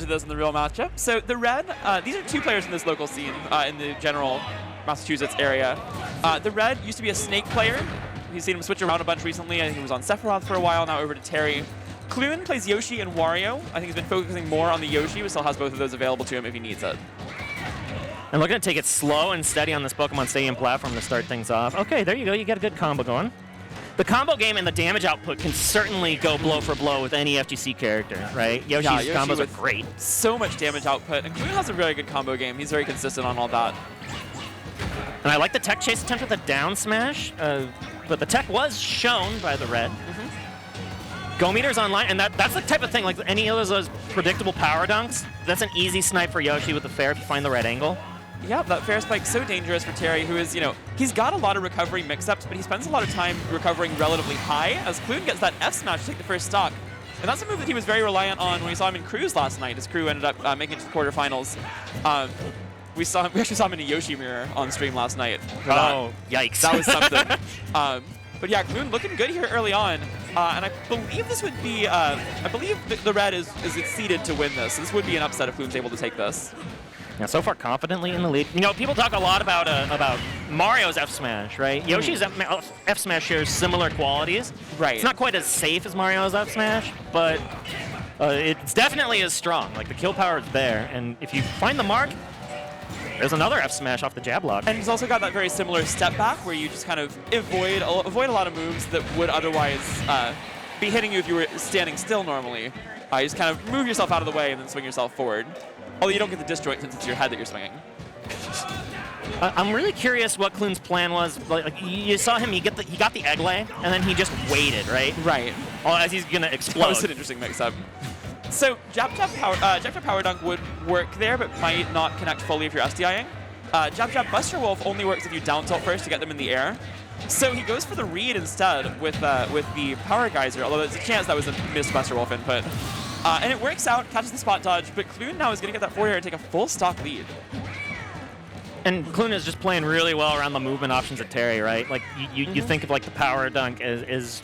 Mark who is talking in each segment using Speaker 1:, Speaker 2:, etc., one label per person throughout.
Speaker 1: this in the real matchup. So TheRed, these are two players in this local scene in the general Massachusetts area. TheRed used to be a Snake player. You've seen him switch around a bunch recently. I think he was on Sephiroth for a while, now over to Terry. Clune plays Yoshi and Wario. I think he's been focusing more on the Yoshi, but still has both of those available to him if he needs it.
Speaker 2: And we're going to take it slow and steady on this Pokemon Stadium platform to start things off. Okay, there you go. You get a good combo going. The combo game and the damage output can certainly go blow for blow with any FGC character, right? Yoshi's
Speaker 1: Yoshi
Speaker 2: combos are great.
Speaker 1: So much damage output, and Clune has a very good combo game. He's very consistent on all that.
Speaker 2: And I like the tech chase attempt with the down smash, but the tech was shown by TheRed. Go Meter's online, and that's the type of thing, like any of those predictable power dunks, that's an easy snipe for Yoshi with the fair if you find the right angle.
Speaker 1: Yeah, that fair spike's so dangerous for Terry, who is, he's got a lot of recovery mix-ups, but he spends a lot of time recovering relatively high, as Clune gets that F smash to take the first stock. And that's a move that he was very reliant on when we saw him in Cruise last night. His crew ended up making it to the quarterfinals. We actually saw him in a Yoshi mirror on stream last night.
Speaker 2: Oh, yikes.
Speaker 1: That was something. But yeah, Clune looking good here early on. And I believe this would be, I believe TheRed is seeded to win this. This would be an upset if Clune's able to take this.
Speaker 2: Yeah, so far confidently in the lead. People talk a lot about Mario's F smash, right? Yoshi's F smash shares similar qualities.
Speaker 1: Right.
Speaker 2: It's not quite as safe as Mario's F smash, but it's definitely as strong. Like the kill power is there, and if you find the mark, there's another F smash off the jab block.
Speaker 1: And he's also got that very similar step back where you just kind of avoid a lot of moves that would otherwise be hitting you if you were standing still normally. You just kind of move yourself out of the way and then swing yourself forward. Although you don't get the disjoint since it's your head that you're swinging.
Speaker 2: I'm really curious what Clune's plan was. Like you saw him, he got the egg lay, and then he just waited, right?
Speaker 1: Right.
Speaker 2: Well, as he's gonna explode.
Speaker 1: That was an interesting mix-up. So Jab Jab Power Dunk would work there, but might not connect fully if you're SDIing. Jab Jab Buster Wolf only works if you down tilt first to get them in the air. So he goes for the read instead with the Power Geyser, although there's a chance that was a missed Buster Wolf input. And it works out, catches the spot dodge, but Clune now is going to get that forward air and take a full stock lead.
Speaker 2: And Clune is just playing really well around the movement options of Terry, right? Like you think of like the power dunk is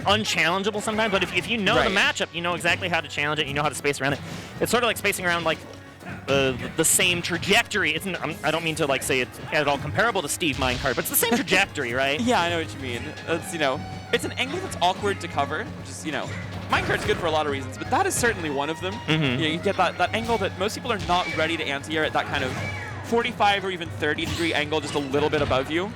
Speaker 2: unchallengeable sometimes, but if you know the matchup, you know exactly how to challenge it, you know how to space around it. It's sort of like spacing around like the same trajectory. I don't mean to like say it's at all comparable to Steve Minecart, but it's the same trajectory, right?
Speaker 1: Yeah, I know what you mean. It's it's an angle that's awkward to cover, which is Minecart's good for a lot of reasons, but that is certainly one of them. You get that angle that most people are not ready to anti-air at that kind of 45 or even 30-degree angle just a little bit above you.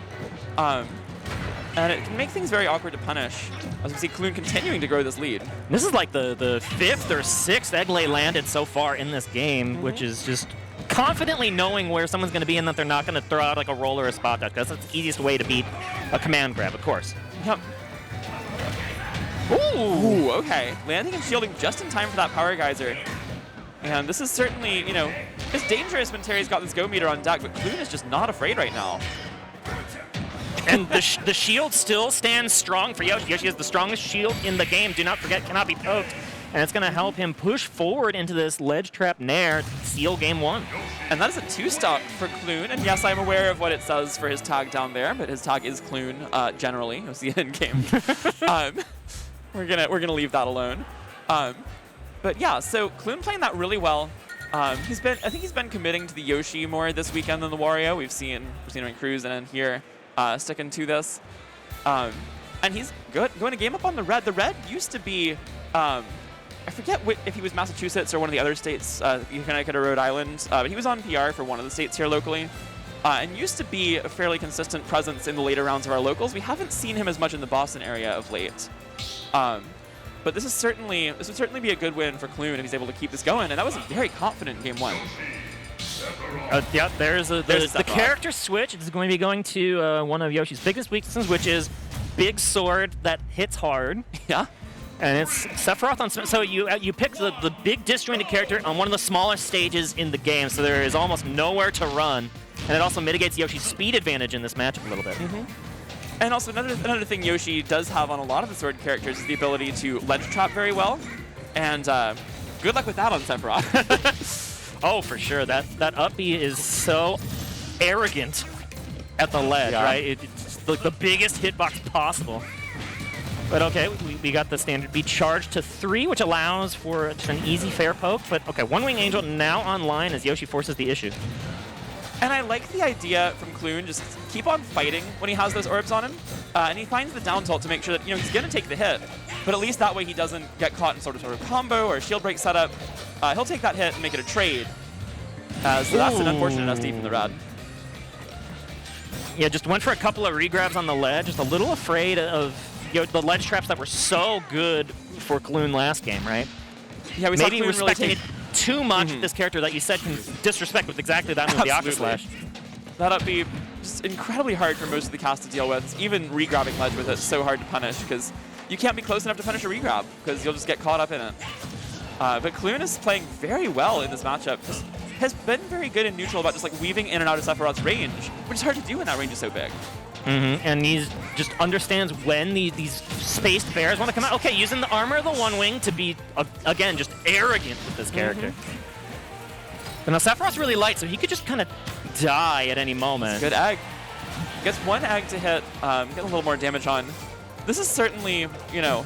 Speaker 1: And it can make things very awkward to punish, as we see Clune continuing to grow this lead.
Speaker 2: This is like the fifth or sixth egg lay landed so far in this game, which is just confidently knowing where someone's going to be and that they're not going to throw out like a roll or a spot duck. That's the easiest way to beat a command grab, of course.
Speaker 1: Yep. Ooh, okay. Landing and shielding just in time for that Power Geyser. And this is certainly, it's dangerous when Terry's got this Go Meter on deck, but Clune is just not afraid right now.
Speaker 2: And the shield still stands strong for Yoshi. Yoshi has the strongest shield in the game. Do not forget, cannot be poked. And it's going to help him push forward into this ledge trap nair to seal game one.
Speaker 1: And that is a two-stock for Clune. And yes, I'm aware of what it says for his tag down there, but his tag is Clune generally. You'll see it in game. We're gonna leave that alone. But yeah, so Clune playing that really well. I think he's been committing to the Yoshi more this weekend than the Wario. We've seen him in Cruise and then here sticking to this. And he's good going to game up on the Red. The Red used to be, I forget if he was Massachusetts or one of the other states, Connecticut or Rhode Island, but he was on PR for one of the states here locally. And used to be a fairly consistent presence in the later rounds of our locals. We haven't seen him as much in the Boston area of late. But this would certainly be a good win for Clune if he's able to keep this going, and that was a very confident game one.
Speaker 2: Yeah, there's the character switch. It's going to be going to one of Yoshi's biggest weaknesses, which is big sword that hits hard.
Speaker 1: Yeah.
Speaker 2: And it's Sephiroth on. So you pick the big disjointed character on one of the smallest stages in the game, so there is almost nowhere to run, and it also mitigates Yoshi's speed advantage in this matchup a little bit.
Speaker 1: And also another thing Yoshi does have on a lot of the sword characters is the ability to ledge trap very well, and good luck with that on Sephiroth.
Speaker 2: Oh, for sure. That up B is so arrogant at the ledge, right? It's like the biggest hitbox possible. But okay, we got the standard B charged to 3, which allows for just an easy fair poke. But okay, One Wing Angel now online as Yoshi forces the issue.
Speaker 1: And I like the idea from Clune, just keep on fighting when he has those orbs on him. And he finds the down tilt to make sure that, he's going to take the hit. But at least that way he doesn't get caught in sort of combo or shield break setup. He'll take that hit and make it a trade. So that's an unfortunate SD from TheRed.
Speaker 2: Yeah, just went for a couple of regrabs on the ledge. Just a little afraid of the ledge traps that were so good for Clune last game, right?
Speaker 1: Yeah, we
Speaker 2: maybe
Speaker 1: saw Clune
Speaker 2: respecting
Speaker 1: really
Speaker 2: it too much with this character that you said can disrespect with exactly that move, the Octa Slash.
Speaker 1: That'd be just incredibly hard for most of the cast to deal with. Even regrabbing ledge with it's so hard to punish because you can't be close enough to punish a regrab because you'll just get caught up in it. But Clune is playing very well in this matchup. Just has been very good and neutral about just like weaving in and out of Sephiroth's range, which is hard to do when that range is so big.
Speaker 2: And he's just understands when these spaced bears want to come out. Okay, using the armor of the One Wing to be, again, just arrogant with this character. But now Sephiroth's really light, so he could just kind of die at any moment.
Speaker 1: Good egg. Gets one egg to hit, get a little more damage on. This is certainly, a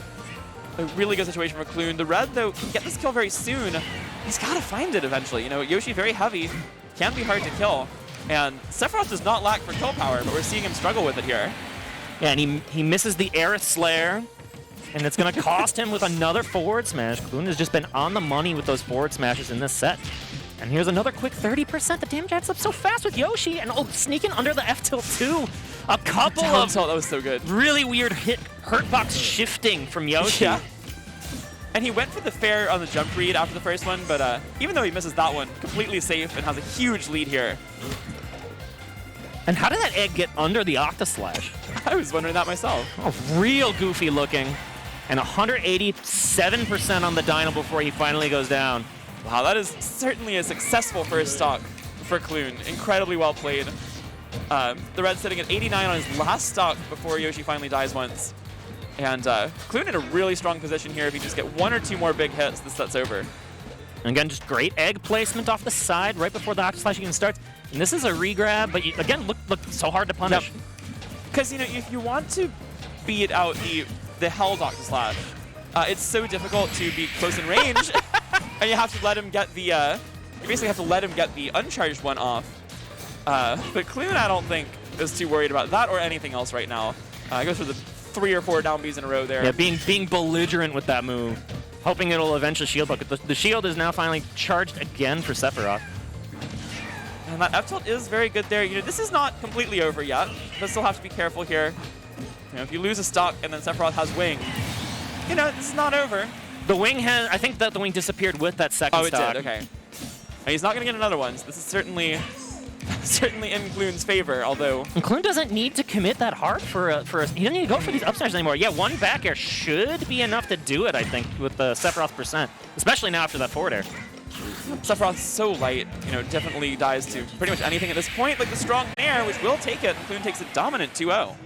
Speaker 1: really good situation for Clune. TheRed, though, can get this kill very soon. He's got to find it eventually. Yoshi very heavy, can be hard to kill. And Sephiroth does not lack for kill power, but we're seeing him struggle with it here.
Speaker 2: Yeah, and he misses the Aerith Slayer, and it's going to cost him with another forward smash. Clune has just been on the money with those forward smashes in this set. And here's another quick 30%. The damage adds up so fast with Yoshi, and sneaking under the F tilt too. A couple
Speaker 1: Down
Speaker 2: of
Speaker 1: tilt, that was so good.
Speaker 2: Really weird hurtbox shifting from Yoshi.
Speaker 1: Yeah. And he went for the fair on the jump read after the first one, but even though he misses that one, completely safe and has a huge lead here.
Speaker 2: And how did that egg get under the Octa Slash?
Speaker 1: I was wondering that myself.
Speaker 2: Oh, real goofy looking. And 187% on the Dino before he finally goes down.
Speaker 1: Wow, that is certainly a successful first stock for Clune. Incredibly well played. TheRed sitting at 89 on his last stock before Yoshi finally dies once. And Clune in a really strong position here. If he just get one or two more big hits, this set's over.
Speaker 2: And again, just great egg placement off the side right before the Octa Slash even starts. And this is a regrab, but again, look so hard to punish.
Speaker 1: Because if you want to beat out the held Octa Slash, it's so difficult to be close in range, and you have to let him get the you basically have to let him get the uncharged one off. But Clune, I don't think is too worried about that or anything else right now. Goes for the 3 or 4 down Bs in a row there.
Speaker 2: Yeah, being belligerent with that move, hoping it'll eventually shield bucket. The shield is now finally charged again for Sephiroth.
Speaker 1: And that F-tilt is very good there. This is not completely over yet. But still have to be careful here. If you lose a stock and then Sephiroth has wing, this is not over.
Speaker 2: The wing has, I think that the wing disappeared with that second stock.
Speaker 1: Oh, it did, okay. And he's not going to get another one, so this is certainly in Clune's favor, although...
Speaker 2: And Clune doesn't need to commit that hard for a... He doesn't need to go for these up smash anymore. Yeah, one back air should be enough to do it, I think, with the Sephiroth %. Especially now after that forward air.
Speaker 1: Sephiroth's so light, definitely dies to pretty much anything at this point, like the strong air, which will take it, and Clune takes a dominant 2-0.